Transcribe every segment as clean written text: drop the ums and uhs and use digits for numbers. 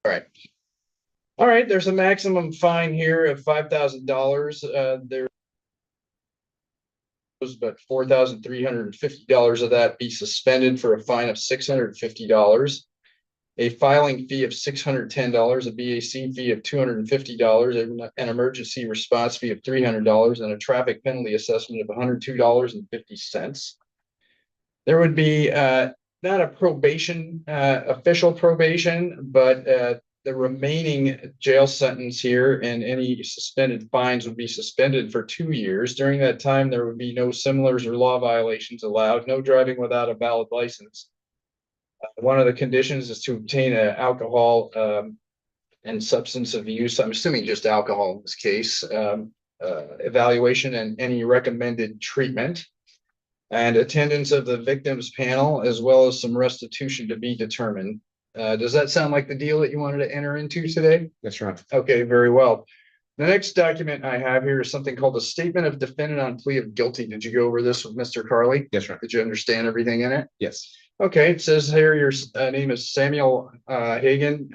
All right. All right. There's a maximum fine here of $5,000. There's but $4,350 of that be suspended for a fine of $650. A filing fee of $610, a BAC fee of $250, an emergency response fee of $300, and a traffic penalty assessment of $102.50. There would be not a probation, official probation, but the remaining jail sentence here and any suspended fines would be suspended for 2 years. During that time, there would be no similars or law violations allowed, no driving without a valid license. One of the conditions is to obtain an alcohol and substance abuse, I'm assuming just alcohol in this case, evaluation and any recommended treatment, and attendance of the victims panel, as well as some restitution to be determined. Does that sound like the deal that you wanted to enter into today? That's right. Okay, very well. The next document I have here is something called a statement of defendant on plea of guilty. Did you go over this with Mr. Carley? Yes, sir. Did you understand everything in it? Yes. Okay, it says here your name is Samuel Hagan.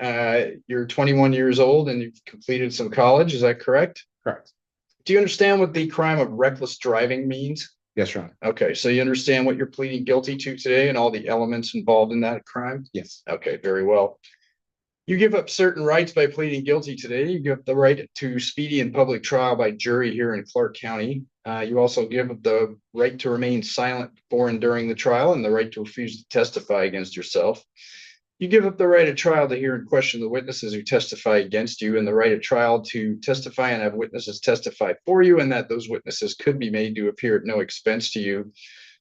You're 21 years old and you've completed some college. Is that correct? Correct. Do you understand what the crime of reckless driving means? Yes, Your Honor. Okay, so you understand what you're pleading guilty to today and all the elements involved in that crime? Yes. Okay, very well. You give up certain rights by pleading guilty today. You give up the right to speedy and public trial by jury here in Clark County. You also give up the right to remain silent before and during the trial and the right to refuse to testify against yourself. You give up the right of trial to hear and question the witnesses who testify against you, and the right of trial to testify and have witnesses testify for you, and that those witnesses could be made to appear at no expense to you.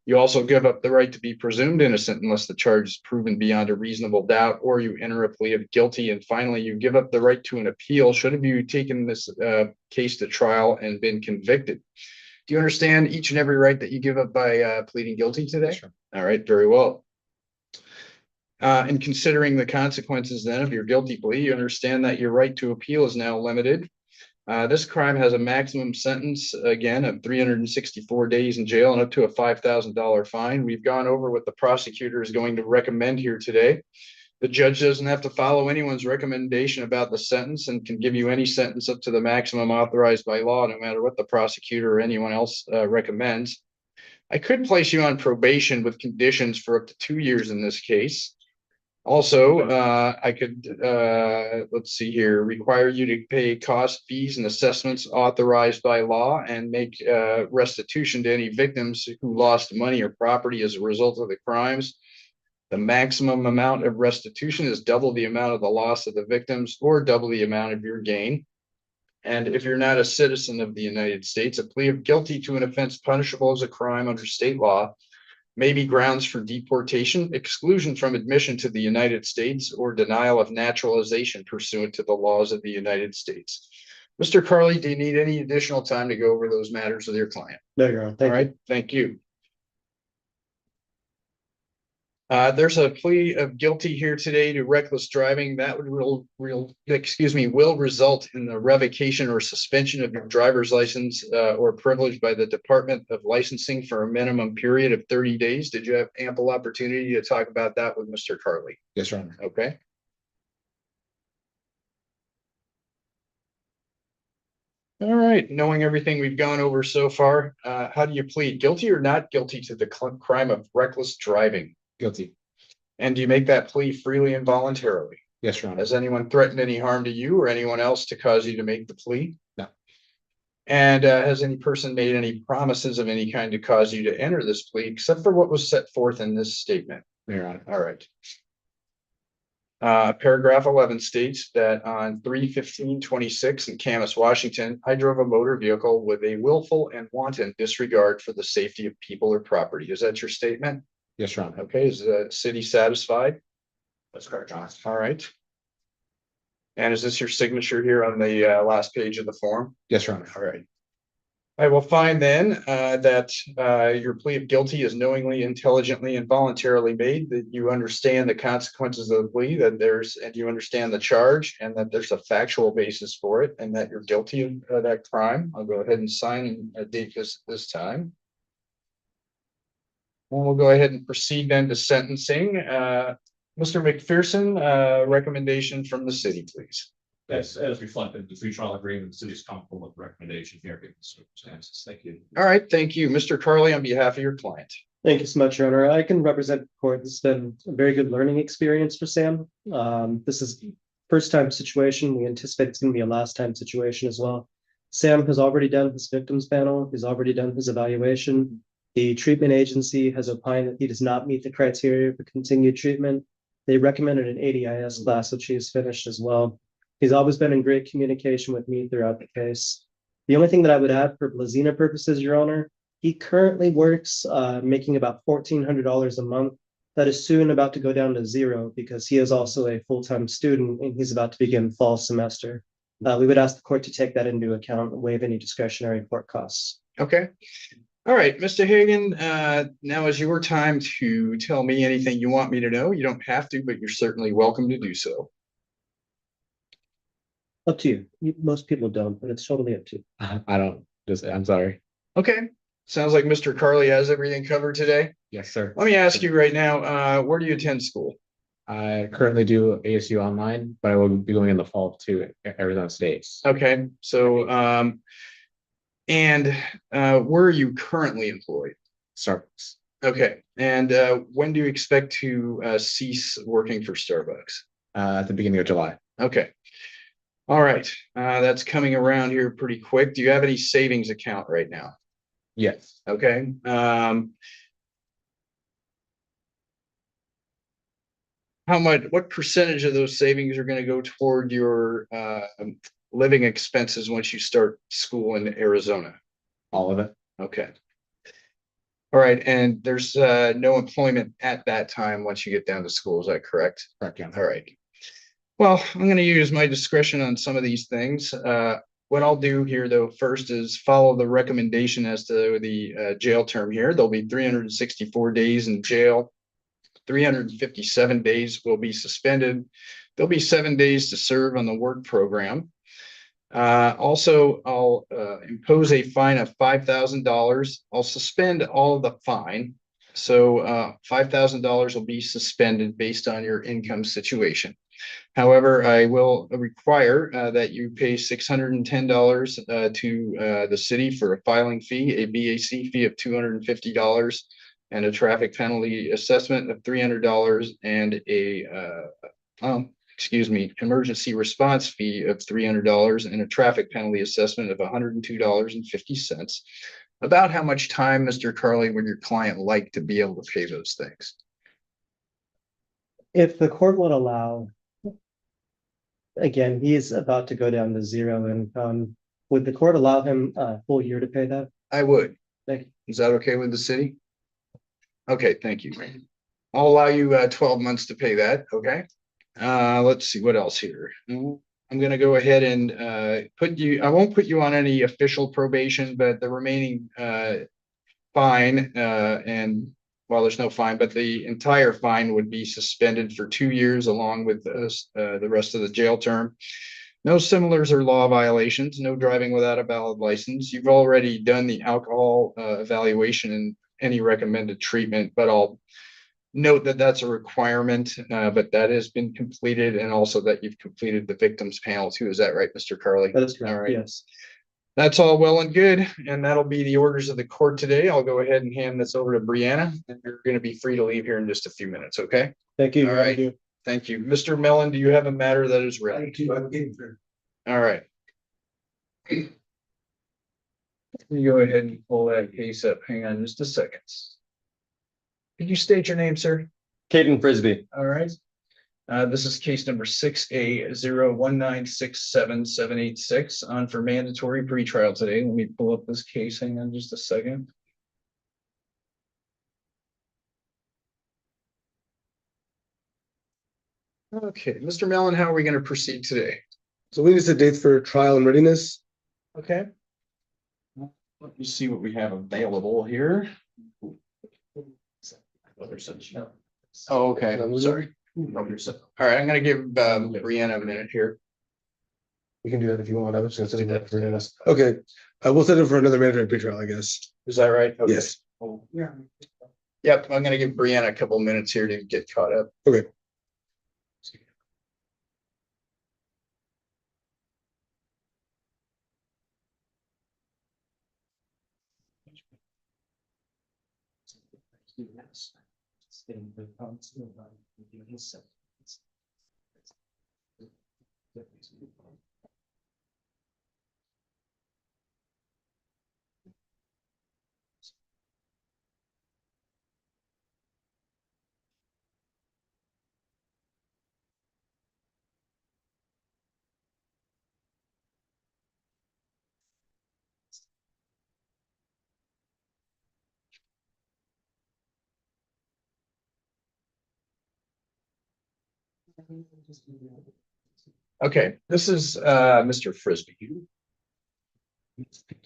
You also give up the right to be presumed innocent unless the charge is proven beyond a reasonable doubt, or you enter a plea of guilty. And finally, you give up the right to an appeal should you taken this case to trial and been convicted. Do you understand each and every right that you give up by pleading guilty today? Sure. All right, very well. And considering the consequences then of your guilty plea, you understand that your right to appeal is now limited. This crime has a maximum sentence, again, of 364 days in jail and up to a $5,000 fine. We've gone over what the prosecutor is going to recommend here today. The judge doesn't have to follow anyone's recommendation about the sentence and can give you any sentence up to the maximum authorized by law, no matter what the prosecutor or anyone else recommends. I could place you on probation with conditions for up to 2 years in this case. Also, I could, let's see here, require you to pay cost, fees, and assessments authorized by law and make restitution to any victims who lost money or property as a result of the crimes. The maximum amount of restitution is double the amount of the loss of the victims or double the amount of your gain. And if you're not a citizen of the United States, a plea of guilty to an offense punishable as a crime under state law may be grounds for deportation, exclusion from admission to the United States, or denial of naturalization pursuant to the laws of the United States. Mr. Carley, do you need any additional time to go over those matters with your client? No, Your Honor. All right, thank you. There's a plea of guilty here today to reckless driving. That would will result in the revocation or suspension of your driver's license or privilege by the Department of Licensing for a minimum period of 30 days. Did you have ample opportunity to talk about that with Mr. Carley? Yes, Your Honor. Okay. All right. Knowing everything we've gone over so far, how do you plead? Guilty or not guilty to the crime of reckless driving? Guilty. And do you make that plea freely and voluntarily? Yes, Your Honor. Has anyone threatened any harm to you or anyone else to cause you to make the plea? No. And has any person made any promises of any kind to cause you to enter this plea, except for what was set forth in this statement? No, Your Honor. All right. Paragraph 11 states that on 3/15/26 in Camas, Washington, I drove a motor vehicle with a willful and wanton disregard for the safety of people or property. Is that your statement? Yes, Your Honor. Okay. Is the city satisfied? That's correct, Your Honor. All right. And is this your signature here on the last page of the form? Yes, Your Honor. All right. I will find then that your plea of guilty is knowingly, intelligently, and voluntarily made, that you understand the consequences of the plea, and you understand the charge, and that there's a factual basis for it, and that you're guilty of that crime. I'll go ahead and sign and date this time. And we'll go ahead and proceed then to sentencing. Mr. McPherson, recommendation from the city, please. As reflected, the free trial agreement, the city is comfortable with the recommendation here, given the circumstances. Thank you. All right, thank you. Mr. Carley, on behalf of your client. Thank you so much, Your Honor. I can represent the court. This has been a very good learning experience for Sam. This is first time situation. We anticipate it's going to be a last time situation as well. Sam has already done his victims panel. He's already done his evaluation. The treatment agency has opined that he does not meet the criteria for continued treatment. They recommended an ADIS class, which he has finished as well. He's always been in great communication with me throughout the case. The only thing that I would add for Blazina purposes, Your Honor, he currently works making about $1,400 a month. That is soon about to go down to zero because he is also a full-time student and he's about to begin fall semester. We would ask the court to take that into account and waive any discretionary court costs. Okay. All right, Mr. Hagan, now is your time to tell me anything you want me to know. You don't have to, but you're certainly welcome to do so. Up to you. Most people don't, but it's totally up to you. I don't, I'm sorry. Okay, sounds like Mr. Carley has everything covered today. Yes, sir. Let me ask you right now, where do you attend school? I currently do ASU online, but I will be going in the fall to Arizona State. Okay, so, where are you currently employed? Starbucks. Okay, and when do you expect to cease working for Starbucks? At the beginning of July. Okay. All right, that's coming around here pretty quick. Do you have any savings account right now? Yes. Okay. What percentage of those savings are going to go toward your living expenses once you start school in Arizona? All of it. Okay. All right, and there's no employment at that time once you get down to school, is that correct? Correct, yeah. All right. Well, I'm going to use my discretion on some of these things. What I'll do here, though, first is follow the recommendation as to the jail term here. There'll be 364 days in jail. 357 days will be suspended. There'll be 7 days to serve on the work program. Also, I'll impose a fine of $5,000. I'll suspend all of the fine. So $5,000 will be suspended based on your income situation. However, I will require that you pay $610 to the city for a filing fee, a BAC fee of $250, and a traffic penalty assessment of $300, and a emergency response fee of $300, and a traffic penalty assessment of $102.50. About how much time, Mr. Carley, would your client like to be able to pay those things? If the court would allow, again, he is about to go down to zero income. Would the court allow him a full year to pay that? I would. Thank you. Is that okay with the city? Okay, thank you. I'll allow you 12 months to pay that. Okay. Let's see what else here. I'm going to go ahead and I won't put you on any official probation, but the remaining fine, and well, there's no fine, but the entire fine would be suspended for 2 years along with the rest of the jail term. No similars or law violations, no driving without a valid license. You've already done the alcohol evaluation and any recommended treatment, but I'll note that that's a requirement, but that has been completed, and also that you've completed the victims panel too. Is that right, Mr. Carley? That is correct. All right. Yes. That's all well and good, and that'll be the orders of the court today. I'll go ahead and hand this over to Brianna, and you're going to be free to leave here in just a few minutes, okay? Thank you. All right. Thank you. Mr. Mellon, do you have a matter that is ready? All right. Let me go ahead and pull that case up. Hang on just a second. Could you state your name, sir? Caden Frisbee. All right. This is case number 6A01967786 on for mandatory pretrial today. Let me pull up this case. Hang on just a second. Okay, Mr. Mellon, how are we going to proceed today? So we need to set dates for trial and readiness. Okay. Let me see what we have available here. Oh, okay. I'm sorry. All right, I'm going to give Brianna a minute here. We can do that if you want. I was just gonna set it for readiness. Okay, we'll set it for another mandatory pretrial, I guess. Is that right? Okay. Yes. Yeah. Yep, I'm going to give Brianna a couple minutes here to get caught up. Okay. Okay, this is Mr. Frisbee.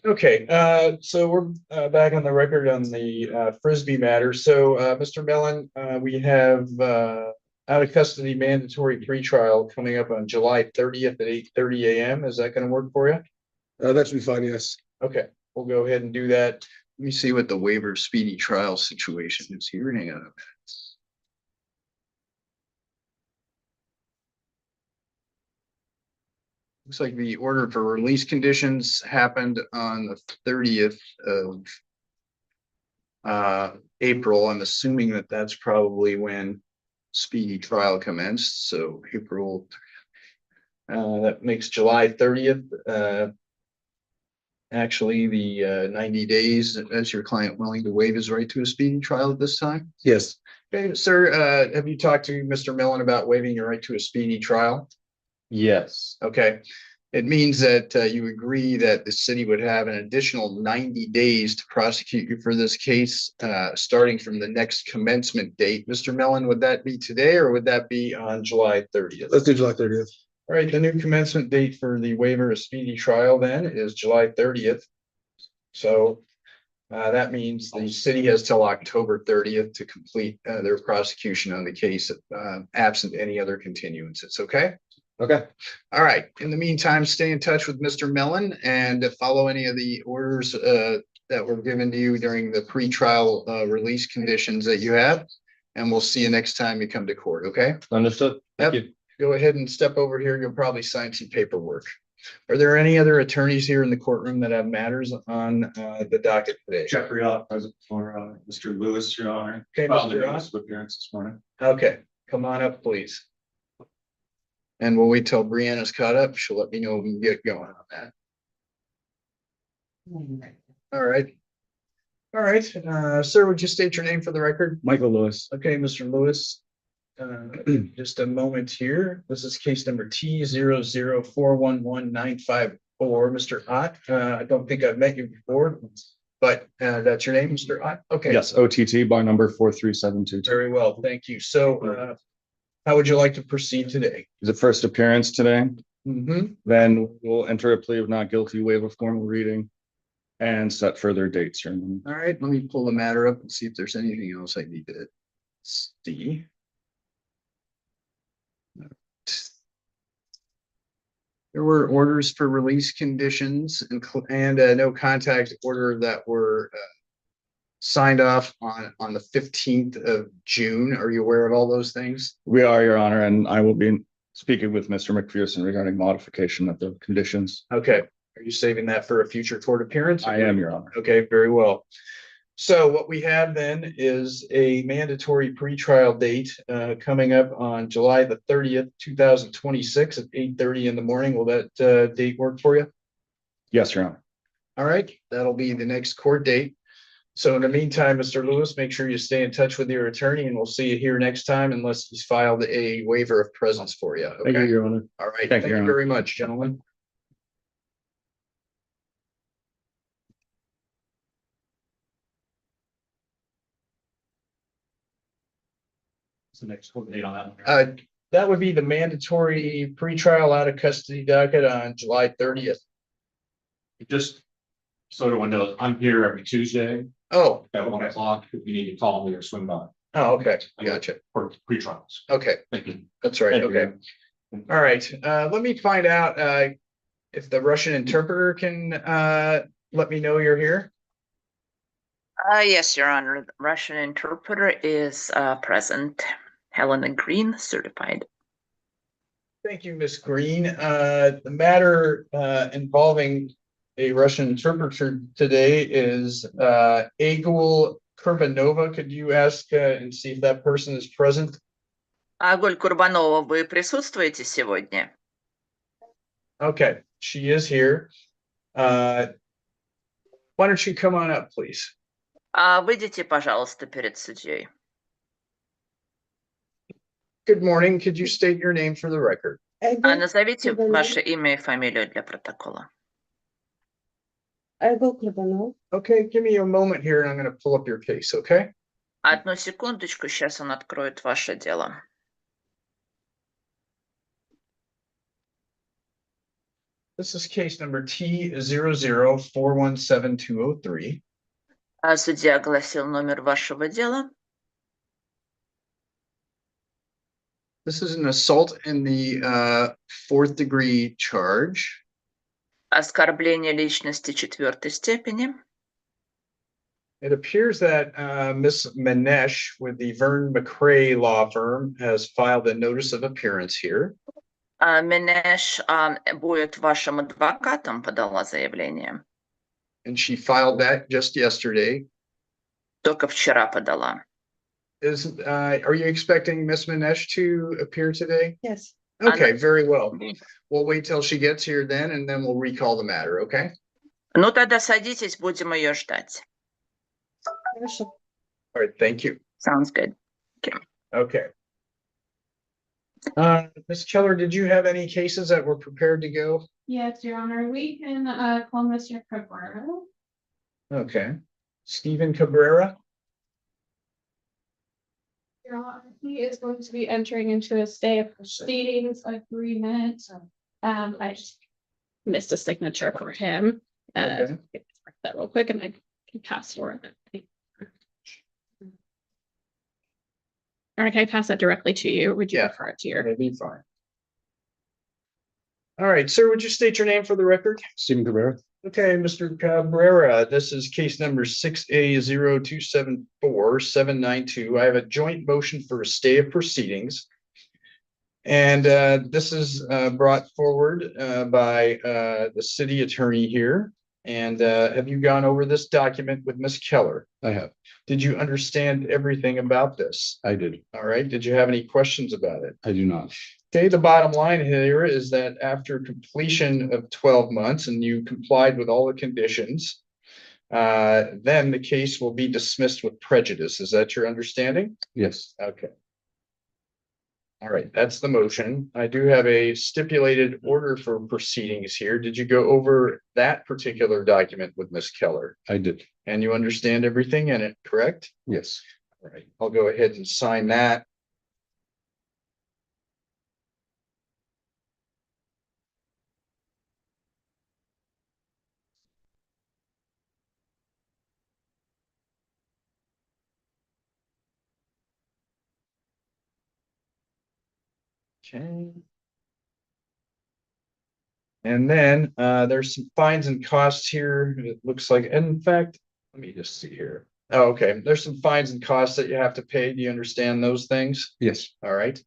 Okay, so we're back on the record on the Frisbee matter. So Mr. Mellon, we have out of custody mandatory pretrial coming up on July 30th at 8:30 a.m. Is that going to work for you? That should be fine, yes. Okay, we'll go ahead and do that. Let me see what the waiver of speedy trial situation is here. Hang on a minute. Looks like the order for release conditions happened on the 30th of April. I'm assuming that that's probably when speedy trial commenced. So April, that makes July 30th. Actually, the 90 days. Is your client willing to waive his right to a speedy trial at this time? Yes. Okay, sir, have you talked to Mr. Mellon about waiving your right to a speedy trial? Yes, Okay, it means that you agree that the city would have an additional 90 days to prosecute you for this case, starting from the next commencement date. Mr. Mellon, would that be today or would that be on July 30th? Let's do July 30th. All right, the new commencement date for the waiver of speedy trial then is July 30th. So that means the city has till October 30th to complete their prosecution on the case, absent any other continuances, okay? okay, All right, in the meantime, stay in touch with Mr. Mellon and follow any of the orders that were given to you during the pretrial release conditions that you have. And we'll see you next time you come to court, okay? understood. Thank Yep. you. Go ahead and step over here. You'll probably sign some paperwork. Are there any other attorneys here in the courtroom that have matters on the docket today? Jeffrey Ott, present for Mr. Lewis, Your Honor. Okay, Filed Mr. a Ott. notice of appearance this morning. Okay, come on up, please. And we'll wait till Brianna's caught up. She'll let me know when we can get going on that. All right. All right, sir, would you state your name for the record? Michael Lewis. Okay, Mr. Lewis. Just a moment here. This is case number T00411954. Mr. Ott, I don't think I've met you before, but that's your name, Mr. Ott? Okay. Yes, OTT bar number 43722. Very well, thank you. So how would you like to proceed today? Is it first appearance today? Mm-hmm. Then we'll enter a plea of not guilty, waive a formal reading, and set further dates. Your Honor. All right, let me pull the matter up and see if there's anything else I need to see. There were orders for release conditions and no contact order that were signed off on the 15th of June. Are you aware of all those things? We are, Your Honor, and I will be speaking with Mr. McPherson regarding modification of the conditions. Okay, are you saving that for a future court appearance? I am, Your Honor. Okay, very well. So what we have then is a mandatory pretrial date coming up on July the 30th, 2026 at 8:30 in the morning. Will that date work for you? Yes, Your Honor. All right, that'll be the next court date. So in the meantime, Mr. Lewis, make sure you stay in touch with your attorney and we'll see you here next time unless he's filed a waiver of presence for you. Thank you, Okay, Your Honor. all right, Thank thank you, you Your very much, gentlemen. What's the next court date on that one? That would be the mandatory pretrial out of custody docket on July 30th. Just sort of window, I'm here every Tuesday Oh, at 1 o'clock. If you need to call me or swing by oh, okay, I gotcha. for pre-trials. Okay, Thank you. that's right, Thank you. okay. All right, let me find out if the Russian interpreter can let me know you're here. Yes, Your Honor. The Russian interpreter is present. Helena Green, certified. Thank you, Miss Green. The matter involving a Russian interpreter today is Egul Kurbanova, could you ask and see if that person is present? Агуль Курбанова, вы присутствуете сегодня? Okay, she is here. Why don't you come on up, please? Выйдите, пожалуйста, перед судьей. Good morning. Could you state your name for the record? Назовите ваше имя и фамилию для протокола. Okay, give me a moment here and I'm going to pull up your case, okay? Одну секундочку, сейчас он откроет ваше дело. This is case number T00417203. Судья огласил номер вашего дела. This is an assault in the fourth degree charge. Оскорбление личности четвертой степени. It appears that Miss Manesh with the Vern McCrae law firm has filed a notice of appearance here. Менеш будет вашим адвокатом, подала заявление. And she filed that just yesterday. Только вчера подала. Are you expecting Miss Manesh to appear today? Yes. Okay, very well. We'll wait till she gets here then, and then we'll recall the matter, okay? Ну тогда садитесь, будем ее ждать. Хорошо. All right, thank you. Sounds good. Okay. Ms. Keller, did you have any cases that were prepared to go? Yes, Your Honor, we can call Mr. Cabrera. Okay. Stephen Cabrera? Your Honor, he is going to be entering into a stay of proceedings agreement. I just missed a signature for him. Okay. That real quick and I can pass for it. Or can I pass that directly to you? Would you Yeah. refer it to your? That'd be fine. All right, sir, would you state your name for the record? Stephen Cabrera. Okay, Mr. Cabrera, this is case number 6A0274-792. I have a joint motion for a stay of proceedings. And this is brought forward by the city attorney here. And have you gone over this document with Ms. Keller? I have. Did you understand everything about this? I did. All right, did you have any questions about it? I do not. Okay, the bottom line here is that after completion of 12 months and you complied with all the conditions, then the case will be dismissed with prejudice. Is that your understanding? Yes. Okay. All right, that's the motion. I do have a stipulated order for proceedings here. Did you go over that particular document with Ms. Keller? I did. And you understand everything in it, correct? Yes. All right, I'll go ahead and sign that. Okay. And then there's some fines and costs here. It looks like, in fact, let me just see here. Oh, okay. There's some fines and costs that you have to pay. Do you understand those things? Yes. All right.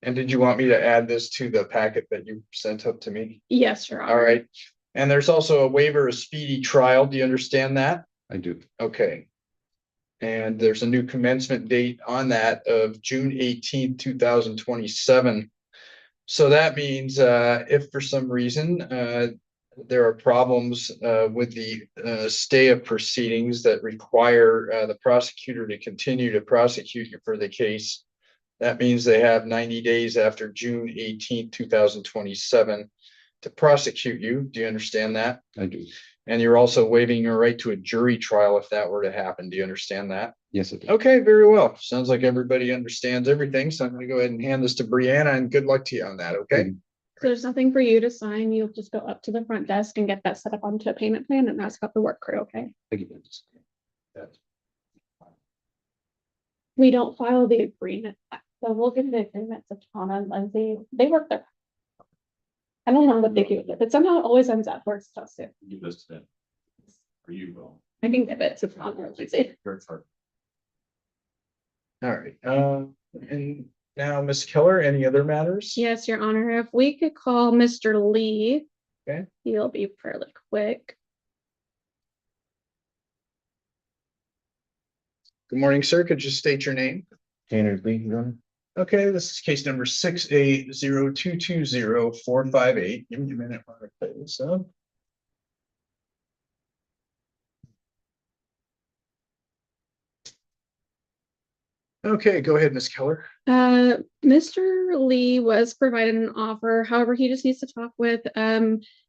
And did you want me to add this to the packet that you sent up to me? Yes, Your Honor. All right. And there's also a waiver of speedy trial. Do you understand that? I do. Okay. And there's a new commencement date on that of June 18th, 2027. So that means if for some reason there are problems with the stay of proceedings that require the prosecutor to continue to prosecute you for the case, that means they have 90 days after June 18th, 2027 to prosecute you. Do you understand that? I do. And you're also waiving your right to a jury trial if that were to happen. Do you understand that? Yes, I do. Okay, very well. Sounds like everybody understands everything. So I'm going to go ahead and hand this to Brianna and good luck to you on that. Okay. So there's nothing for you to sign. You'll just go up to the front desk and get that set up onto a payment plan and ask about the work crew, okay? Thank you. We don't file the agreement, so we'll give the agreement to Tana and Lindsay. They work there. I don't know what they do with it, but somehow it always ends up where it's supposed to. You this then. Or you will. I can give it to Tana and Lindsay. Your turn. All right. And now, Ms. Keller, any other matters? Yes, Your Honor, if we could call Mr. Lee. Okay. He'll be fairly quick. Good morning, sir. Could you state your name? Tanner Lee, Your Honor. Okay, this is case number 680220458. Give me a minute while I play this up. Okay, go ahead, Ms. Keller. Mr. Lee was provided an offer. However, he just needs to talk with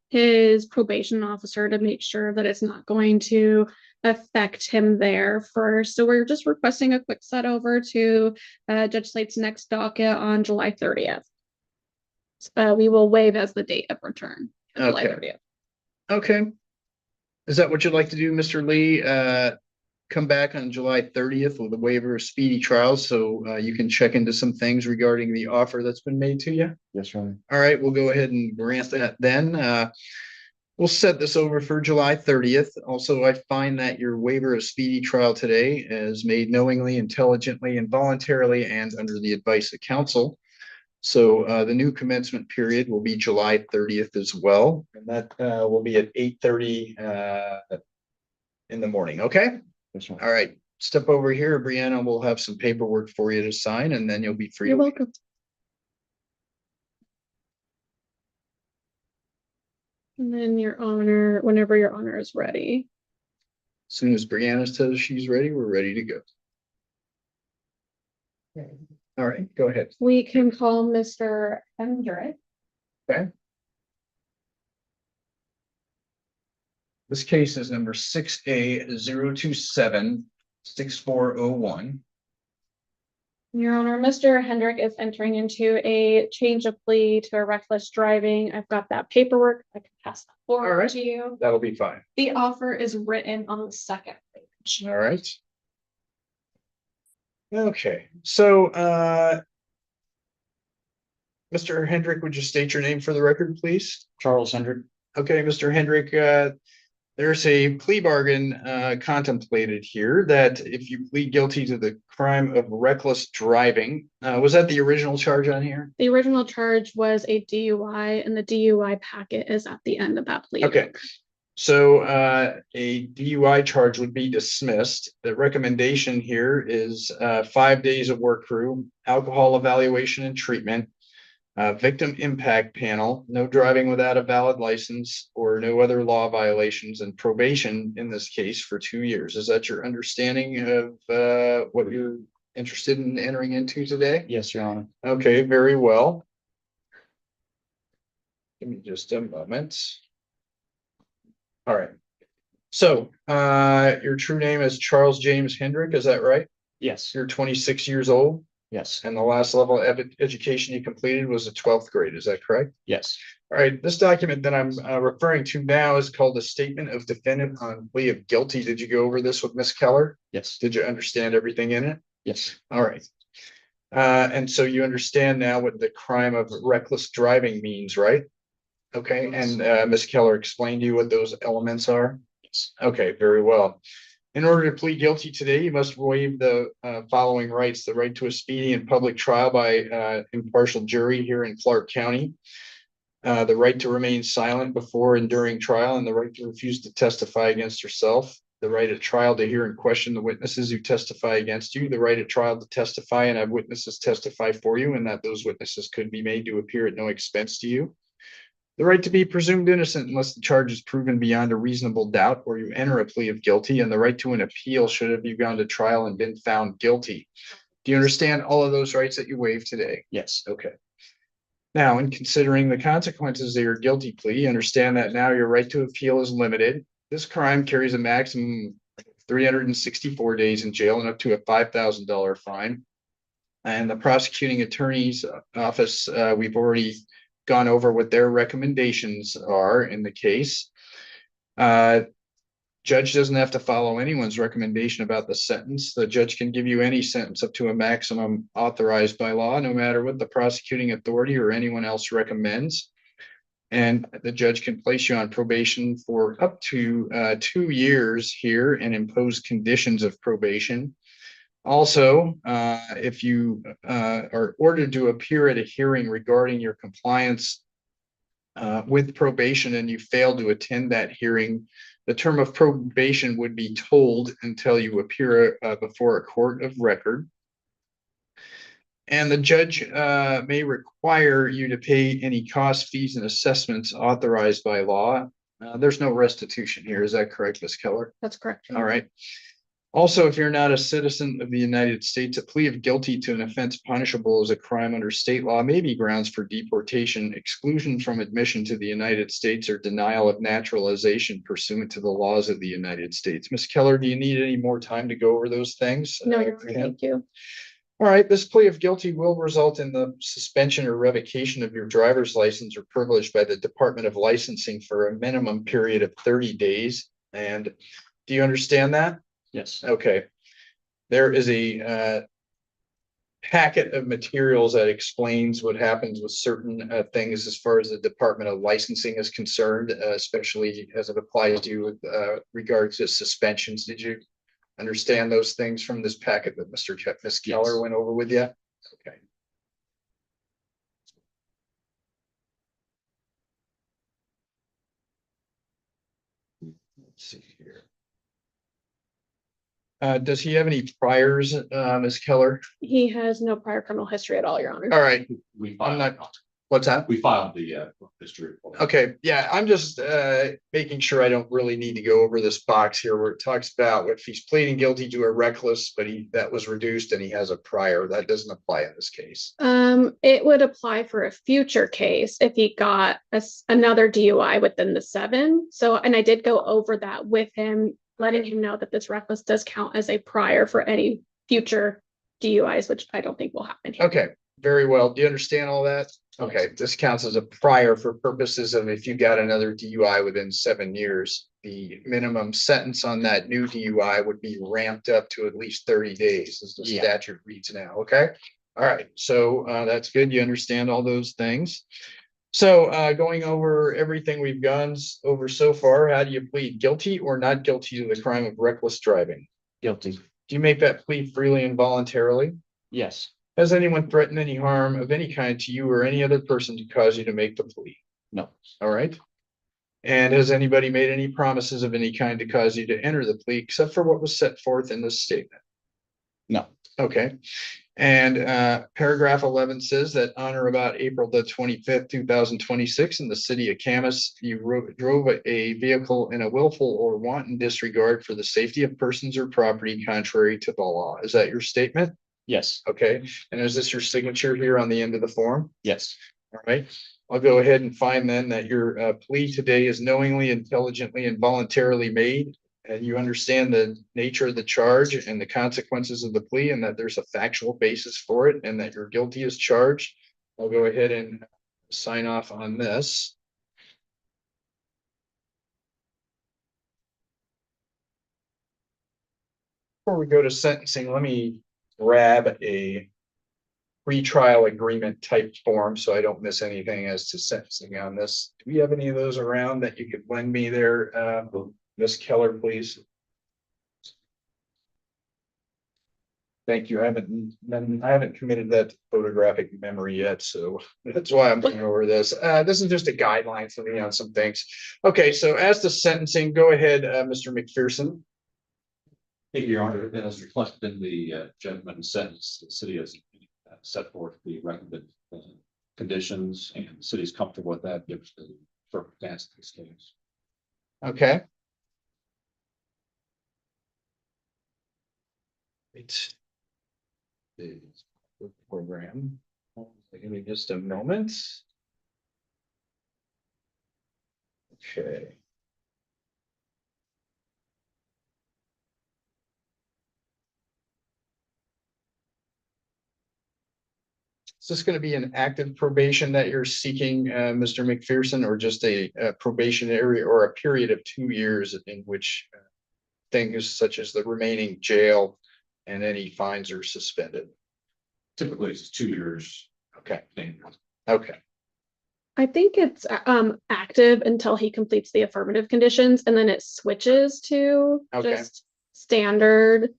his probation officer to make sure that it's not going to affect him there first. So we're just requesting a quick set over to Judge Slate's next docket on July 30th. We will waive as the date of return. July Okay. 30th. Okay. Is that what you'd like to do, Mr. Lee? Come back on July 30th with a waiver of speedy trial so you can check into some things regarding the offer that's been made to you? Yes, Your Honor. All right, we'll go ahead and grant that then. We'll set this over for July 30th. Also, I find that your waiver of speedy trial today is made knowingly, intelligently, and voluntarily and under the advice of counsel. So the new commencement period will be July 30th as well, and that will be at 8:30 in the morning, okay? Yes, Your Honor. All right, step over here, Brianna. We'll have some paperwork for you to sign, and then you'll be free. You're to welcome. And then your honor, whenever your honor is ready. As soon as Brianna says she's ready, we're ready to go. All right, go ahead. We can call Mr. Hendrick. Okay. This case is number 6A0276401. Your Honor, Mr. Hendrick is entering into a change of plea to a reckless driving. I've got that paperwork. I can pass that All forward right. to you. That'll be fine. The offer is written on the second page. All right. Okay, so Mr. Hendrick, would you state your name for the record, please? Charles Hendrick. Okay, Mr. Hendrick, there's a plea bargain contemplated here that if you plead guilty to the crime of reckless driving, was that the original charge on here? The original charge was a DUI, and the DUI packet is at the end of that plea. Okay, so a DUI charge would be dismissed. The recommendation here is 5 days of work crew, alcohol evaluation and treatment, victim impact panel, no driving without a valid license or no other law violations, and probation in this case for 2 years. Is that your understanding of what you're interested in entering into today? Yes, Your Honor. Okay, very well. Give me just a moment. All right. So your true name is Charles James Hendrick, is that right? Yes. You're 26 years old, Yes. and the last level of education you completed was the 12th grade, is that correct? Yes. All right, this document that I'm referring to now is called a statement of defendant on plea of guilty. Did you go over this with Ms. Keller? Yes. Did you understand everything in it? Yes. All right. And so you understand now what the crime of reckless driving means, right? Okay, and Ms. Keller explained to you what those elements are? Yes. Okay, very well. In order to plead guilty today, you must waive the following rights: the right to a speedy and public trial by impartial jury here in Clark County, the right to remain silent before and during trial, and the right to refuse to testify against yourself, the right at trial to hear and question the witnesses who testify against you, the right at trial to testify and have witnesses testify for you, and that those witnesses could be made to appear at no expense to you. The right to be presumed innocent unless the charge is proven beyond a reasonable doubt or you enter a plea of guilty, and the right to an appeal should have you gone to trial and been found guilty. Do you understand all of those rights that you waived today? Yes. Okay. Now, in considering the consequences of your guilty plea, understand that now your right to appeal is limited. This crime carries a maximum of 364 days in jail and up to a $5,000 fine. And the prosecuting attorney's office, we've already gone over what their recommendations are in the case. Judge doesn't have to follow anyone's recommendation about the sentence. The judge can give you any sentence up to a maximum authorized by law, no matter what the prosecuting authority or anyone else recommends. And the judge can place you on probation for up to 2 years here and impose conditions of probation. Also, if you are ordered to appear at a hearing regarding your compliance with probation and you fail to attend that hearing The term of probation would be told until you appear before a court of record. And the judge may require you to pay any costs, fees, and assessments authorized by law. There's no restitution here. Is that correct, Ms. Keller? That's correct. All right. Also, if you're not a citizen of the United States, a plea of guilty to an offense punishable as a crime under state law may be grounds for deportation, exclusion from admission to the United States, or denial of naturalization pursuant to the laws of the United States. Ms. Keller, do you need any more time to go over those things? No, Your Honor, thank you. All right, this plea of guilty will result in the suspension or revocation of your driver's license or privilege by the Department of Licensing for a minimum period of 30 days. And do you understand that? Yes. Okay. There is a packet of materials that explains what happens with certain things as far as the Department of Licensing is concerned, especially as it applies to you with regards to suspensions. Did you understand those things from this packet that Ms. Keller went over with you? Okay. Let's see here. Does he have any priors, Ms. Keller? He has no prior criminal history at all, Your Honor. All right, We I'm filed, not, what's that? we filed the history report. Okay, yeah, I'm just making sure I don't really need to go over this box here where it talks about if he's pleading guilty to a reckless, but that was reduced and he has a prior. That doesn't apply in this case. It would apply for a future case if he got another DUI within the 7. So, and I did go over that with him, letting him know that this reckless does count as a prior for any future DUIs, which I don't think will happen here. Okay, very well. Do you understand all that? Okay, this counts as a prior for purposes of if you got another DUI within 7 years, the minimum sentence on that new DUI would be ramped up to at least 30 days as the statute reads now, okay? All right, so that's good. You understand all those things. So going over everything we've gone over so far, how do you plead? Guilty or not guilty to the crime of reckless driving? Guilty. Do you make that plea freely and voluntarily? Yes. Has anyone threatened any harm of any kind to you or any other person to cause you to make the plea? No. All right. And has anybody made any promises of any kind to cause you to enter the plea except for what was set forth in this statement? No. Okay. And paragraph 11 says that on or about April the 25th, 2026, in the city of Camas, you drove a vehicle in a willful or wanton disregard for the safety of persons or property contrary to the law. Is that your statement? Yes. Okay. And is this your signature here on the end of the form? Yes. All right. I'll go ahead and find then that your plea today is knowingly, intelligently, and voluntarily made. And you understand the nature of the charge and the consequences of the plea, and that there's a factual basis for it, and that you're guilty as charged. I'll go ahead and sign off on this. Before we go to sentencing, let me grab a pretrial agreement type form so I don't miss anything as to sentencing on this. Do we have any of those around that you could lend me there, Ms. Keller, please? Thank you. I haven't committed that to photographic memory yet, so that's why I'm going over this. This is just a guideline for me on some things. Okay, so as to sentencing, go ahead, Mr. McPherson. Thank you, Your Honor. As reflected in the judgment sentence, the city has set forth the recommended conditions, and the city is comfortable with that, gives the circumstance of this case. Okay. It's the program. Give me just a moment. Okay. Is this going to be an active probation that you're seeking, Mr. McPherson, or just a probationary or a period of 2 years in which things such as the remaining jail and any fines are suspended? Typically, it's 2 years. Okay. Okay. I think it's active until he completes the affirmative conditions, and then it switches to Okay. just standard.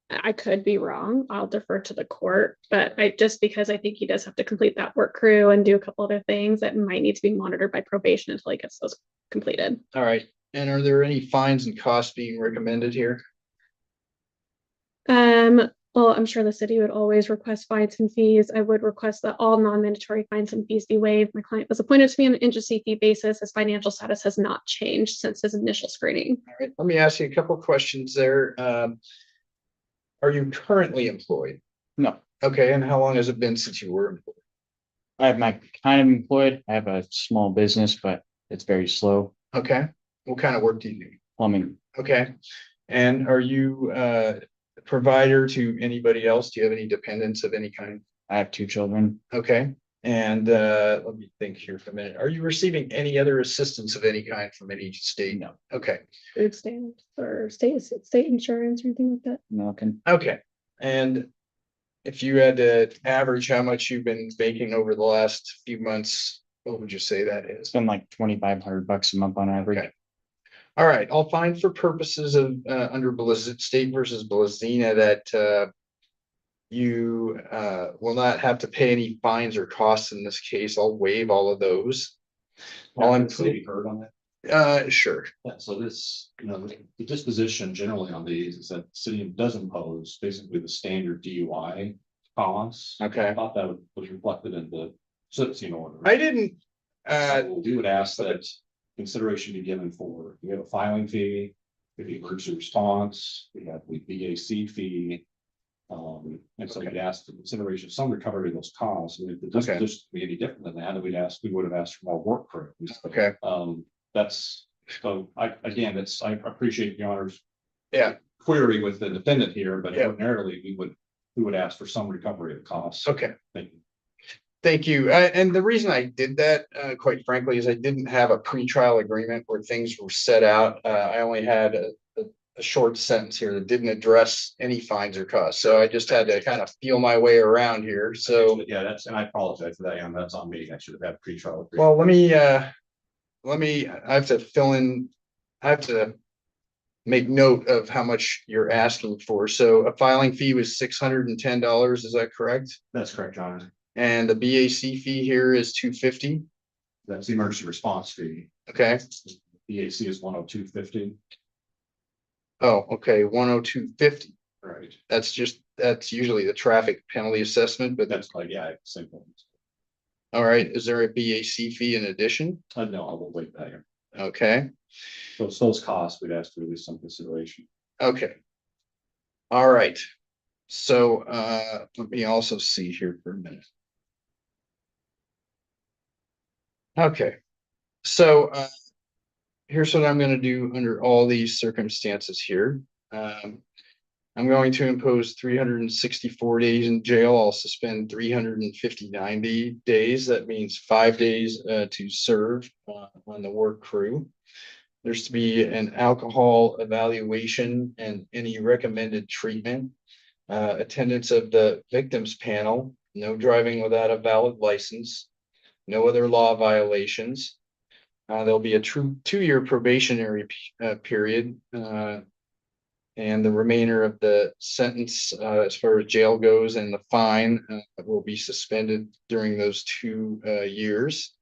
I could be wrong. I'll defer to the court, but just because I think he does have to complete that work crew and do a couple other things that might need to be monitored by probation until he gets those completed. All right. And are there any fines and costs being recommended here? Well, I'm sure the city would always request fines and fees. I would request that all non-mandatory fines and fees be waived. My client was appointed to me on an interest fee basis. His financial status has not changed since his initial screening. All right, let me ask you a couple questions there. Are you currently employed? No, Okay, and how long has it been since you were employed? I have my kind of employed. I have a small business, but it's very slow. Okay, what kind of work do you do? Plumbing. Okay, and are you a provider to anybody else? Do you have any dependents of any kind? I have 2 children. Okay, and let me think here for a minute. Are you receiving any other assistance of any kind from any state? No. Okay, Food stamps or state insurance or anything like that. No, can okay, and if you had to average how much you've been making over the last few months, what would you say that is? spend like $2,500 a month on average. Okay. All right, I'll find for purposes of under state versus Blazina that you will not have to pay any fines or costs in this case. I'll waive all of those. All I'm City heard on that. sure. Yeah, so this, the disposition generally on these is that the city does impose basically the standard DUI costs. Okay. I thought that was reflected in the sentencing order. I didn't So we would ask that consideration be given for, we have a filing fee, if you emergency response, we have the BAC fee. And so we'd ask for consideration, some recovery of those costs, and if the disposition be any different than that, we would have asked for more work crews. okay. That's, so I appreciate the honor's Yeah, query with the defendant here, but Yeah. ordinarily we would ask for some recovery of costs. okay. Thank you. Thank you. And the reason I did that, quite frankly, is I didn't have a pretrial agreement where things were set out. I only had a short sentence here that didn't address any fines or costs. So I just had to kind of feel my way around here. So, Yeah, and I apologize for that, and that's on me, I should have had pretrial. well, I have to fill in, I have to make note of how much you're asking for. So a filing fee was $610, is that correct? That's correct, Your Honor. And the BAC fee here is $250. That's the emergency response fee. Okay. BAC is 102.50. Oh, okay, 102.50. Right. That's usually the traffic penalty assessment, but That's like, yeah, simple. all right, is there a BAC fee in addition? No, I will wait that here. Okay, So it's those costs, we'd ask for at least some consideration. okay. All right. So let me also see here for a minute. Okay, so here's what I'm gonna do under all these circumstances here. I'm going to impose 364 days in jail. I'll suspend 359 days. That means 5 days to serve on the work crew. There's to be an alcohol evaluation and any recommended treatment. Attendance of the victims panel, no driving without a valid license, no other law violations. There'll be a true 2-year probationary period. And the remainder of the sentence, as far as jail goes and the fine, will be suspended during those 2 years.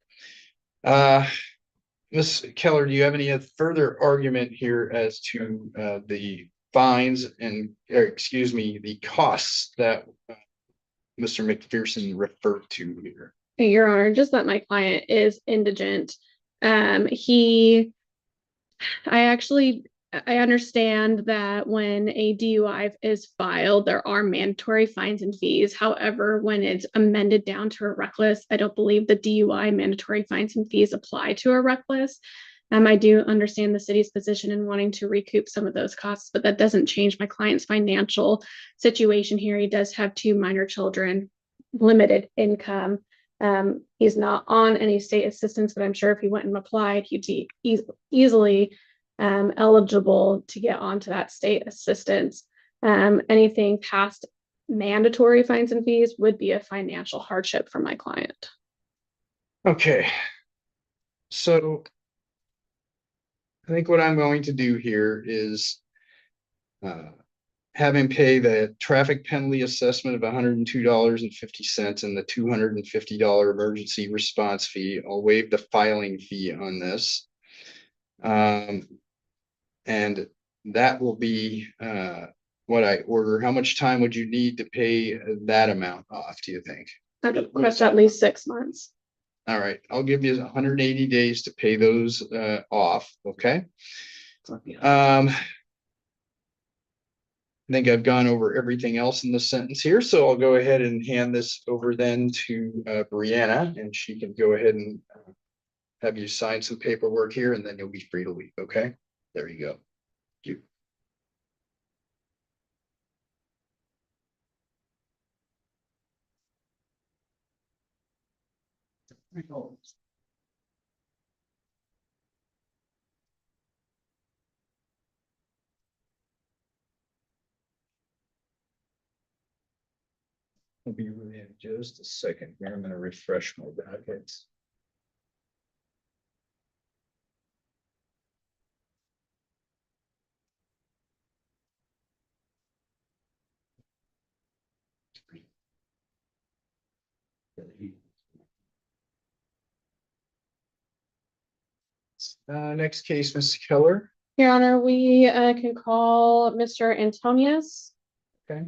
Ms. Keller, do you have any further argument here as to the fines and, the costs that Mr. McPherson referred to here? Your Honor, just that my client is indigent. I understand that when a DUI is filed, there are mandatory fines and fees. However, when it's amended down to a reckless, I don't believe the DUI mandatory fines and fees apply to a reckless. I do understand the city's position in wanting to recoup some of those costs, but that doesn't change my client's financial situation here. He does have 2 minor children, limited income. He's not on any state assistance, but I'm sure if he went and applied, he'd be easily eligible to get onto that state assistance. Anything past mandatory fines and fees would be a financial hardship for my client. Okay. So I think what I'm going to do here is have him pay the traffic penalty assessment of $102.50 and the $250 emergency response fee. I'll waive the filing fee on this. And that will be what I order. How much time would you need to pay that amount off, do you think? I'd request at least 6 months. All right, I'll give you 180 days to pay those off, okay? I think I've gone over everything else in the sentence here, so I'll go ahead and hand this over then to Brianna, and she can go ahead and have you sign some paperwork here, and then you'll be free to leave, okay? There you go. Thank you. I'll be really in just a second here. I'm gonna refresh my dockets. Next case, Mr. Keller. Your Honor, we can call Mr. Antonius. Okay.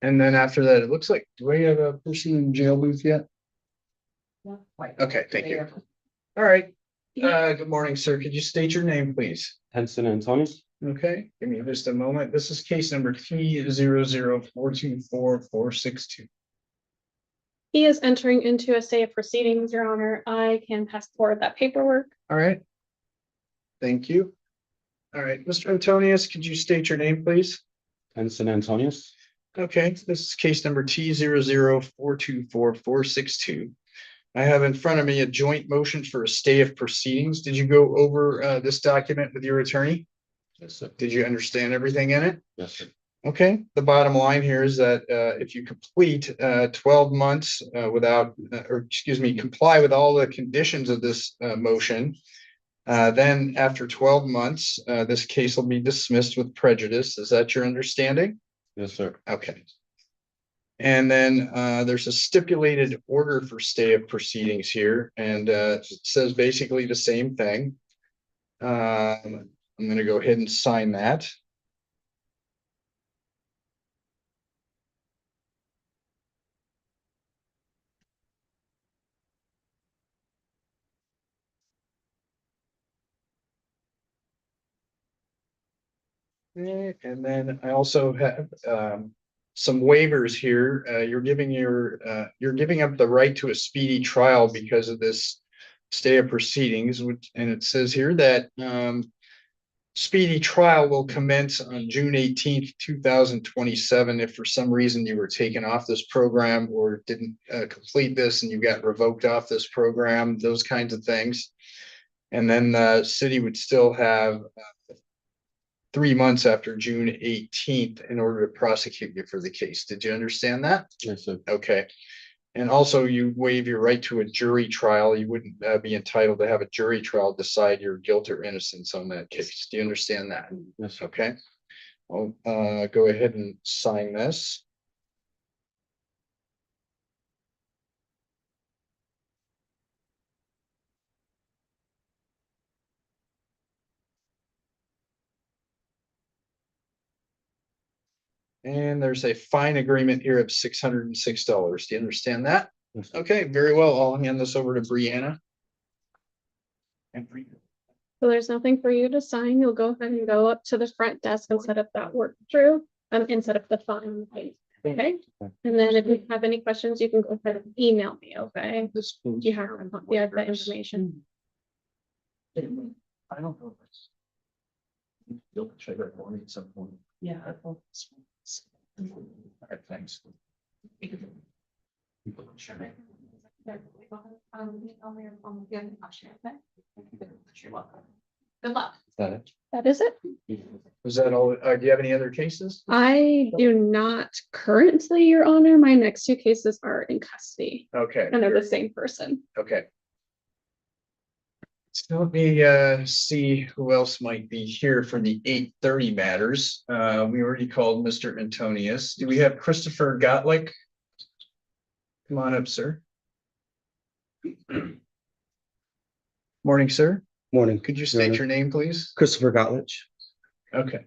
And then after that, it looks like, do we have a person in jail booth yet? Okay, thank you. All right. Good morning, sir. Could you state your name, please? Henson Antonius. Okay, give me just a moment. This is case number T00424462. He is entering into a stay of proceedings, Your Honor. I can pass forward that paperwork. All right. Thank you. All right, Mr. Antonius, could you state your name, please? Henson Antonius. Okay, this is case number T00424462. I have in front of me a joint motion for a stay of proceedings. Did you go over this document with your attorney? Yes, sir. Did you understand everything in it? Yes, sir. Okay, the bottom line here is that if you complete 12 months without, or excuse me, comply with all the conditions of this motion, then after 12 months, this case will be dismissed with prejudice. Is that your understanding? Yes, sir. Okay. And then there's a stipulated order for stay of proceedings here, and it says basically the same thing. I'm going to go ahead and sign that. And then I also have some waivers here. You're giving up the right to a speedy trial because of this stay of proceedings, and it says here that speedy trial will commence on June 18th, 2027. If for some reason you were taken off this program or didn't complete this and you got revoked off this program, those kinds of things. And then the city would still have 3 months after June 18th in order to prosecute you for the case. Did you understand that? Yes, sir. Okay. And also you waive your right to a jury trial. You wouldn't be entitled to have a jury trial decide your guilt or innocence on that case. Do you understand that? Yes, sir. Okay. I'll go ahead and sign this. And there's a fine agreement here of $606. Do you understand that? Yes, sir. Okay, very well. I'll hand this over to Brianna. So there's nothing for you to sign. You'll go ahead and go up to the front desk and set up that work through and set up the fine. Okay. And then if you have any questions, you can go ahead and email me. Okay. You have the information. I don't know. You'll check it for me at some point. Yeah. All right, thanks. Good luck. That is it. Was that all? Do you have any other cases? I do not currently, Your Honor. My next 2 cases are in custody Okay. and they're the same person. Okay. So let me see who else might be here for the 8:30 matters. We already called Mr. Antonius. Do we have Christopher Gottlieb? Come on up, sir. Morning, sir. Morning. Could you Your state Honor. your name, please? Christopher Gottlich. Okay.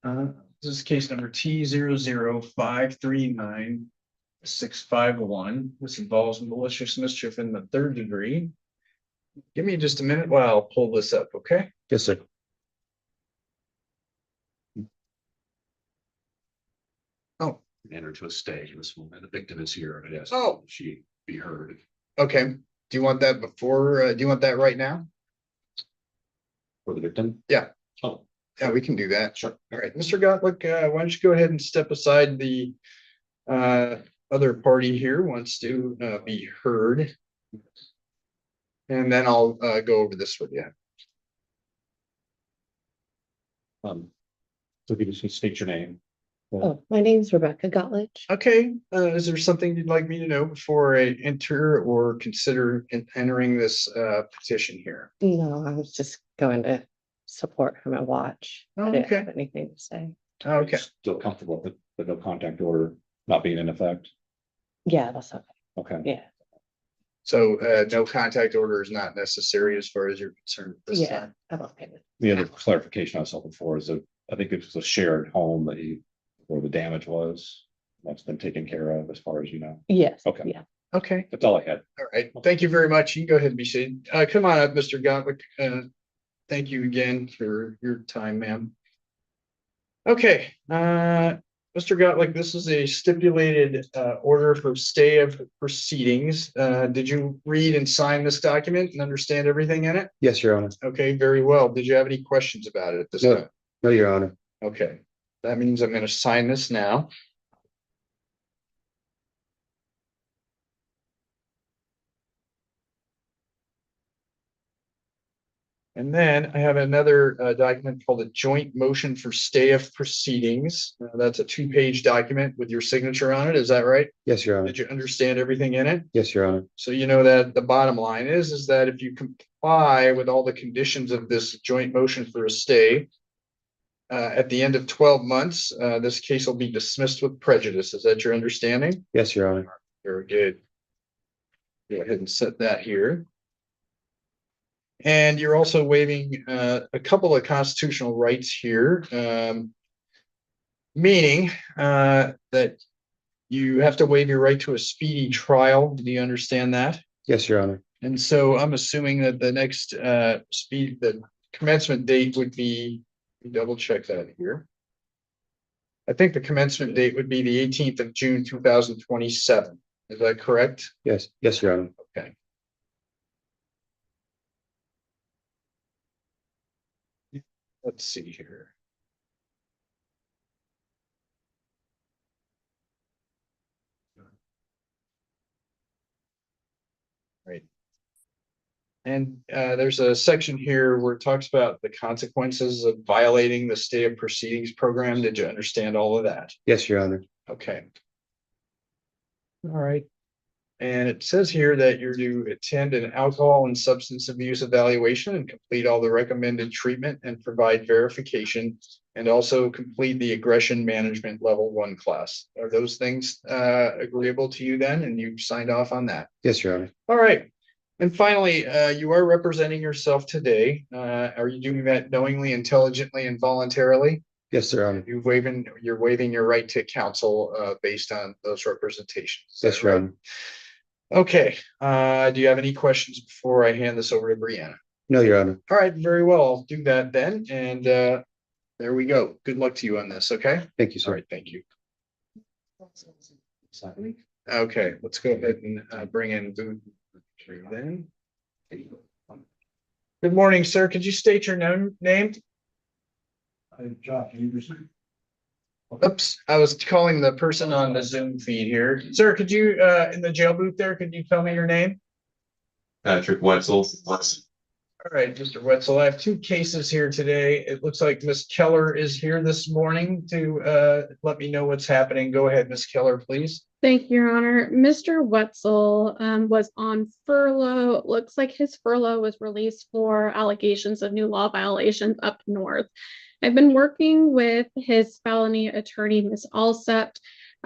This is case number T00539651. This involves malicious mischief in the third degree. Give me just a minute while I'll pull this up, okay? Yes, sir. Oh, Enter to a stay in this moment. The victim is here. And yes, Oh. she be heard. okay. Do you want that before, do you want that right now? For the victim? Yeah. Oh, Yeah, we can do that. sure. All right, Mr. Gottlieb, why don't you go ahead and step aside? The other party here wants to be heard. And then I'll go over this with you. So if you just state your name. Oh, my name's Rebecca Gottlich. Okay, is there something you'd like me to know before I enter or consider entering this petition here? No, I was just going to support him and watch. I didn't Okay. have anything to say. Okay, Still comfortable with the no contact order not being in effect? Yeah, that's okay. Okay. Yeah, so no contact order is not necessary as far as you're concerned. at this yeah, time. I'm okay with it. The other clarification I was hoping for is that I think it was a shared home that where the damage was. That's been taken care of as far as you know. Yes. Okay. Yeah. Okay, That's all I had. all right. Thank you very much. You can go ahead and be seated. Come on up, Mr. Gottlieb. Thank you again for your time, ma'am. Okay, Mr. Gottlieb, this is a stipulated order for stay of proceedings. Did you read and sign this document and understand everything in it? Yes, Your Honor. Okay, very well. Did you have any questions about it at this No. time? No, Your Honor. Okay, that means I'm gonna sign this now. And then I have another document called a joint motion for stay of proceedings. That's a 2-page document with your signature on it. Is that right? Yes, Your Honor. Did you understand everything in it? Yes, Your Honor. So you know that the bottom line is that if you comply with all the conditions of this joint motion for a stay, at the end of 12 months, this case will be dismissed with prejudice. Is that your understanding? Yes, Your Honor. Very good. Go ahead and set that here. And you're also waiving a couple of constitutional rights here, meaning that you have to waive your right to a speedy trial. Do you understand that? Yes, Your Honor. And so I'm assuming that the next the commencement date would be, double check that here. I think the commencement date would be the 18th of June, 2027. Is that correct? Yes, yes, Your Honor. Okay. Let's see here. Right. And there's a section here where it talks about the consequences of violating the stay of proceedings program. Did you understand all of that? Yes, Your Honor. Okay. All right. And it says here that you're to attend an alcohol and substance abuse evaluation and complete all the recommended treatment and provide verification, and also complete the aggression management level 1 class. Are those things agreeable to you then? And you signed off on that? Yes, Your Honor. All right. And finally, you are representing yourself today. Are you doing that knowingly, intelligently, and voluntarily? Yes, Your Honor. You're waiving your right to counsel based on those representations. Is Yes, that Your right? Honor. Okay, do you have any questions before I hand this over to Brianna? No, Your Honor. All right, very well. I'll do that then. And there we go. Good luck to you on this, okay? Thank you, All sir. right, thank you. Okay, let's go ahead and bring in Boo then. Good morning, sir. Could you state your name? Josh Anderson. Oops, I was calling the person on the Zoom feed here. Sir, could you, in the jail booth there, could you tell me your name? Patrick Wetzel. All right, Mr. Wetzel, I have 2 cases here today. It looks like Miss Keller is here this morning to let me know what's happening. Go ahead, Miss Keller, please. Thank you, Your Honor. Mr. Wetzel was on furlough. It looks like his furlough was released for allegations of new law violations up north. I've been working with his felony attorney, Ms. Alsept.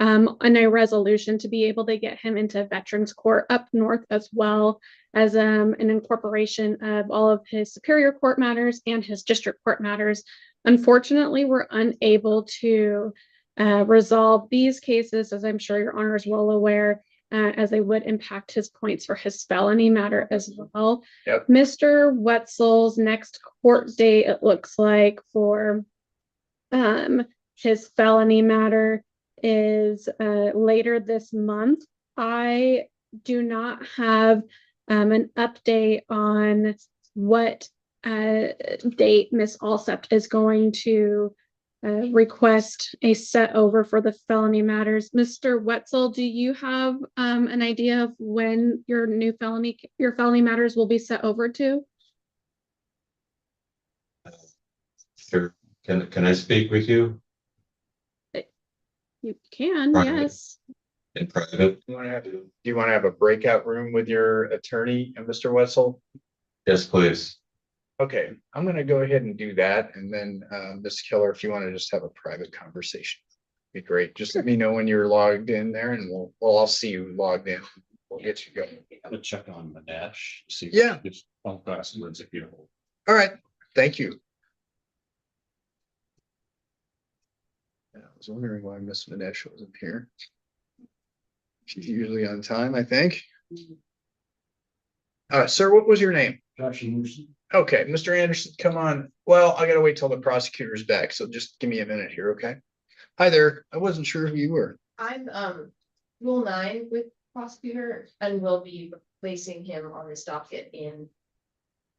and a resolution to be able to get him into Veterans Court up north, as well as an incorporation of all of his Superior Court matters and his District Court matters. Unfortunately, we're unable to resolve these cases, as I'm sure your honor is well aware, as they would impact his points for his felony matter as well. Yep. Mr. Wetzel's next court date, it looks like, for his felony matter is later this month. I do not have an update on what date Miss Alsept is going to request a set over for the felony matters. Mr. Wetzel, do you have an idea of when your felony matters will be set over to? Sure. Can I speak with you You can, Right. yes. in private? Do you want to have a breakout room with your attorney and Mr. Wetzel? Yes, please. Okay, I'm gonna go ahead and do that, and then, Ms. Keller, if you want to just have a private conversation, be great. Just let me know when you're logged in there, and I'll see you logged in. We'll get you going. I'm gonna check on Manesh. See if Yeah. it's on passwords if you don't. All right, thank you. I was wondering why Miss Manesh wasn't here. She's usually on time, I think. Sir, what was your name? Josh Anderson. Okay, Mr. Anderson, come on. Well, I gotta wait till the prosecutor's back, so just give me a minute here, okay? Hi there. I wasn't sure who you were. I'm Rule 9 with prosecutor and will be replacing him on this docket in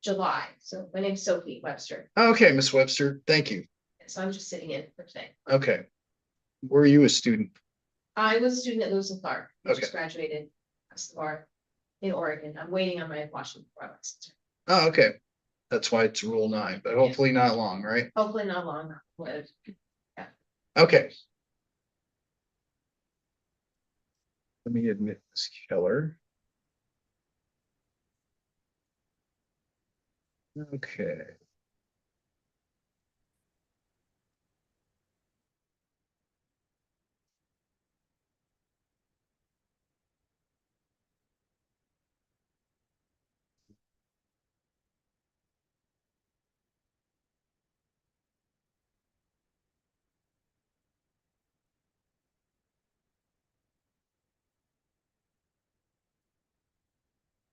July. So my name's Sophie Webster. Okay, Miss Webster, thank you. So I'm just sitting in for today. Okay. Were you a student? I was a student at Lewis and Clark. I Okay. just graduated as the bar in Oregon. I'm waiting on my Washington bar license. Oh, okay. That's why it's Rule 9, but hopefully not long, right? Hopefully not long. But Okay. Let me admit Ms. Keller. Okay.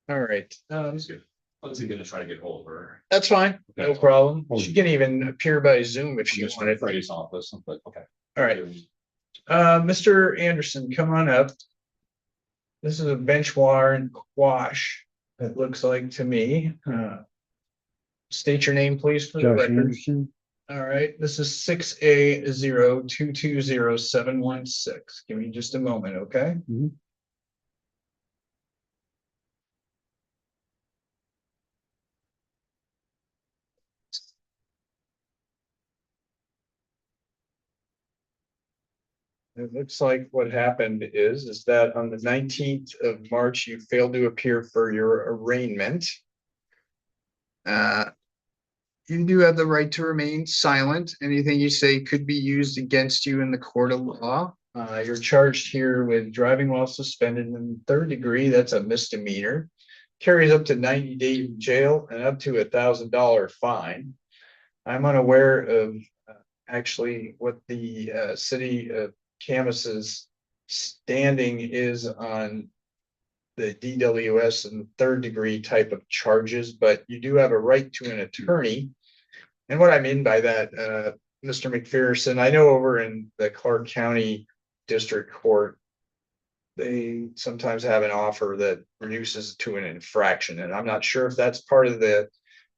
All right. That's good. When's he gonna try to get hold of her? That's fine. No Okay. problem. She can even appear by Zoom if she Just wanted. phrase office, but okay. All right. Mr. Anderson, come on up. This is a bench warrant quash, it looks like to me. State your name, please, for the record. All right, this is 6A02200716. Give me just a moment, okay? It looks like what happened is that on the 19th of March, you failed to appear for your arraignment. You do have the right to remain silent. Anything you say could be used against you in the court of law. You're charged here with driving while suspended in the 3rd degree. That's a misdemeanor. Carries up to 90 days in jail and up to $1,000 fine. I'm unaware of actually what the city of Camas's standing is on the DWS and 3rd degree type of charges, but you do have a right to an attorney. And what I mean by that, Mr. McPherson, I know over in the Clark County District Court, they sometimes have an offer that reduces to an infraction, and I'm not sure if that's part of the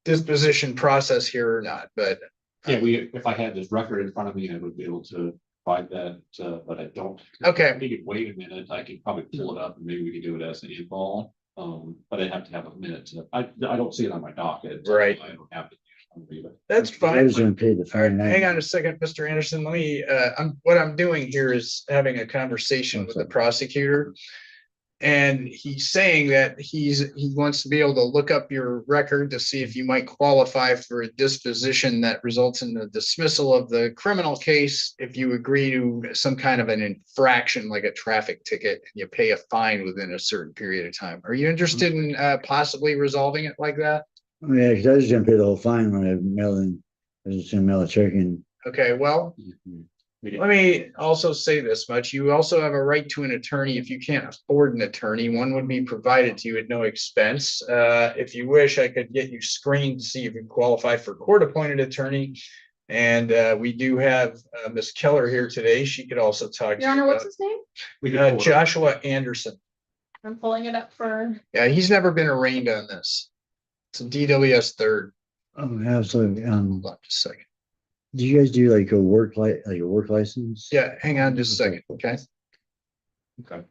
disposition process here or not, but. Yeah, if I had this record in front of me, I would be able to provide that, but I don't. Okay. If you could wait a minute, I could probably pull it up and maybe we could do it as an info. But I'd have to have a minute to, I don't see it on my docket. Right. I don't have it. That's fine. Hang on a second, Mr. Anderson. Let me, what I'm doing here is having a conversation with the prosecutor. And he's saying that he wants to be able to look up your record to see if you might qualify for a disposition that results in the dismissal of the criminal case if you agree to some kind of an infraction like a traffic ticket and you pay a fine within a certain period of time. Are you interested in possibly resolving it like that? Yeah, because I was gonna pay the whole fine when I mail in, I was just gonna mail a check in. Okay, well, let me also say this much. You also have a right to an attorney if you can't afford an attorney. One would be provided to you at no expense. If you wish, I could get you screened to see if you qualify for court-appointed attorney. And we do have Ms. Keller here today. She could also talk to Your Honor, you what's about his name? Joshua Anderson. I'm pulling it up for. Yeah, he's never been arraigned on this. It's a DWS third. Oh, absolutely. Hold on just a second. Do you guys do like a work license? Yeah, hang on just a second, okay? Okay.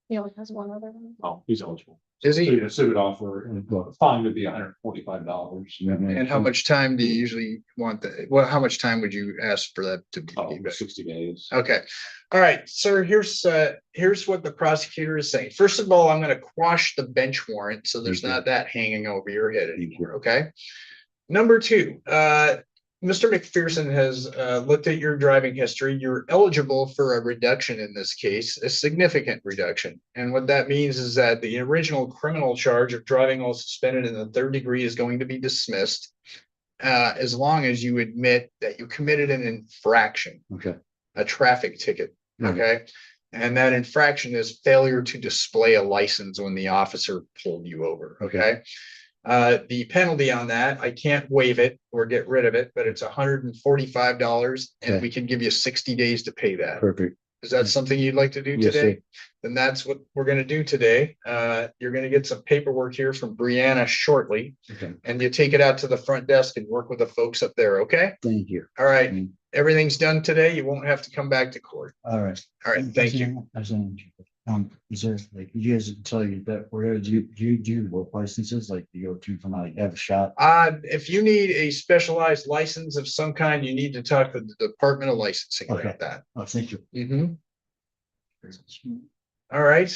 He only has one other one. Oh, he's eligible. Is he? So would offer, and the fine would be $145. And how much time do you usually want the, well, how much time would you ask for that to be? Oh, 60 days. Okay, all right, sir, here's what the prosecutor is saying. First of all, I'm gonna quash the bench warrant, so there's not that hanging over your head anymore, okay? Number two, Mr. McPherson has looked at your driving history. You're eligible for a reduction in this case, a significant reduction. And what that means is that the original criminal charge of driving while suspended in the third degree is going to be dismissed as long as you admit that you committed an infraction, Okay. a traffic ticket, Mhm. okay? And that infraction is failure to display a license when the officer pulled you over, okay? The penalty on that, I can't waive it or get rid of it, but it's $145 and Okay. we can give you 60 days to pay that. Perfect. Is that something you'd like to do Yes, today? sir. Then that's what we're gonna do today. You're gonna get some paperwork here from Brianna shortly. Okay. And you take it out to the front desk and work with the folks up there, okay? Thank you. All right, Mm. everything's done today. You won't have to come back to court. All right. All right, thank you. Is there like, you guys tell you that, where do you do work licenses, like you go to from like have a shop? If you need a specialized license of some kind, you need to talk to the Department of Licensing Okay. about that. Oh, thank you. Mhm. All right,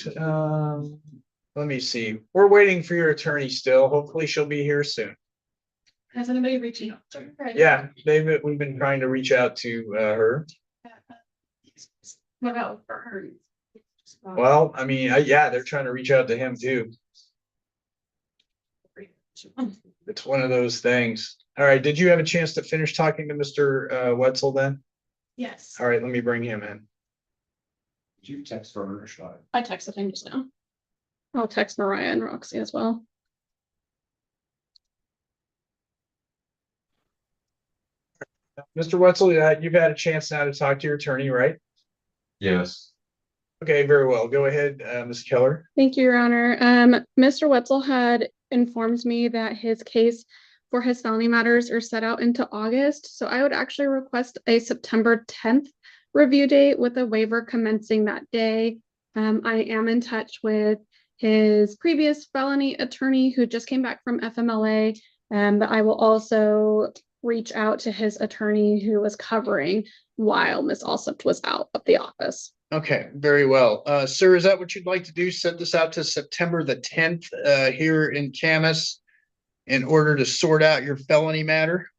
let me see. We're waiting for your attorney still. Hopefully she'll be here soon. Has anybody reached out to her? Yeah, we've been trying to reach out to her. What about for her? Well, I mean, yeah, they're trying to reach out to him too. It's one of those things. All right, did you have a chance to finish talking to Mr. Wetzel then? Yes. All right, let me bring him in. Did you text her or shot? I texted him just now. I'll text Mariah and Roxy as well. Mr. Wetzel, you've had a chance now to talk to your attorney, right? Yes. Okay, very well. Go ahead, Ms. Keller. Thank you, Your Honor. Mr. Wetzel had informed me that his case for his felony matters are set out into August. So I would actually request a September 10th review date with a waiver commencing that day. I am in touch with his previous felony attorney who just came back from FMLA. But I will also reach out to his attorney who was covering while Ms. Alsup was out of the office. Okay, very well. Sir, is that what you'd like to do? Set this out to September the 10th here in Camas in order to sort out your felony matter?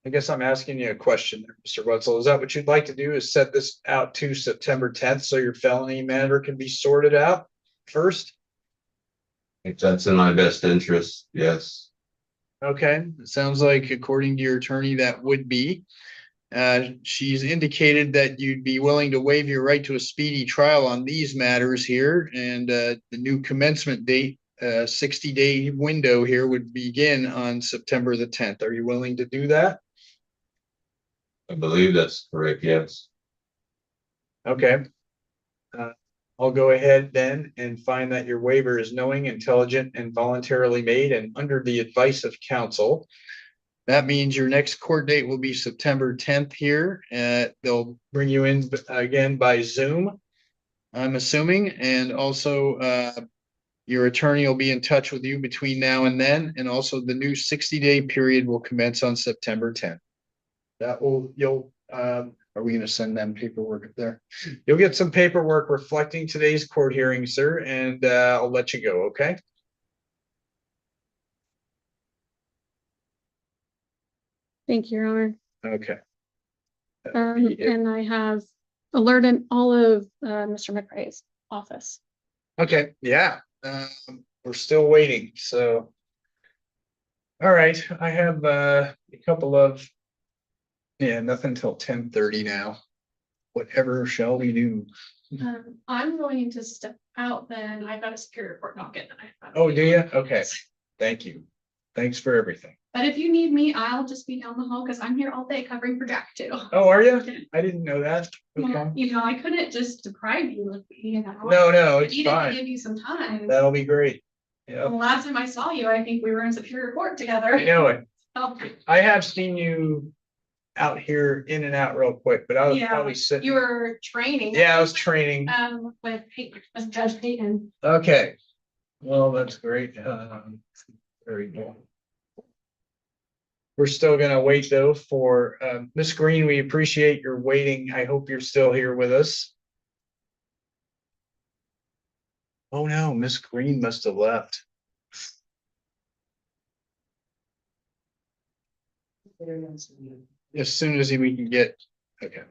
I guess I'm asking you a question there, Mr. Wetzel. Is that what you'd like to do, is set this out to September 10th so your felony matter can be sorted out first? If that's in my best interest, yes. Okay, it sounds like according to your attorney, that would be. She's indicated that you'd be willing to waive your right to a speedy trial on these matters here, and the new commencement date, 60-day window here would begin on September the 10th. Are you willing to do that? I believe that's correct, yes. Okay. I'll go ahead then and find that your waiver is knowing, intelligent, and voluntarily made and under the advice of counsel. That means your next court date will be September 10th here. They'll bring you in again by Zoom, I'm assuming, and also your attorney will be in touch with you between now and then, and also the new 60-day period will commence on September 10th. That will, you'll, are Are we gonna send them paperwork up there? You'll get some paperwork reflecting today's court hearing, sir, and I'll let you go, okay? Thank you, Your Honor. Okay. And I have alerted all of Mr. McRae's office. Okay, yeah, we're still waiting, so. All right, I have a couple of. Yeah, nothing till 10:30 now. Whatever shall we do? I'm going to step out then. I've got a Superior Court docket. Oh, do you? Okay, thank you. Thanks for everything. But if you need me, I'll just be down the hall because I'm here all day covering for Jack too. Oh, are you? I didn't know that. Okay. Well, you know, I couldn't just deprive you of, you know. No, I it's needed to fine. give you some time. That'll be great. The Yeah, last time I saw you, I think we were in Superior Court together. I know it. Oh, I have seen you out here in and out real quick, but I was Yeah, probably sitting. You were training. Yeah, I was training. With Peyton, with Judge Peyton. Okay. Well, that's great. Very good. We're still gonna wait though for Miss Green. We appreciate your waiting. I hope you're still here with us. Oh no, Miss Green must have left. As soon as we can get, okay.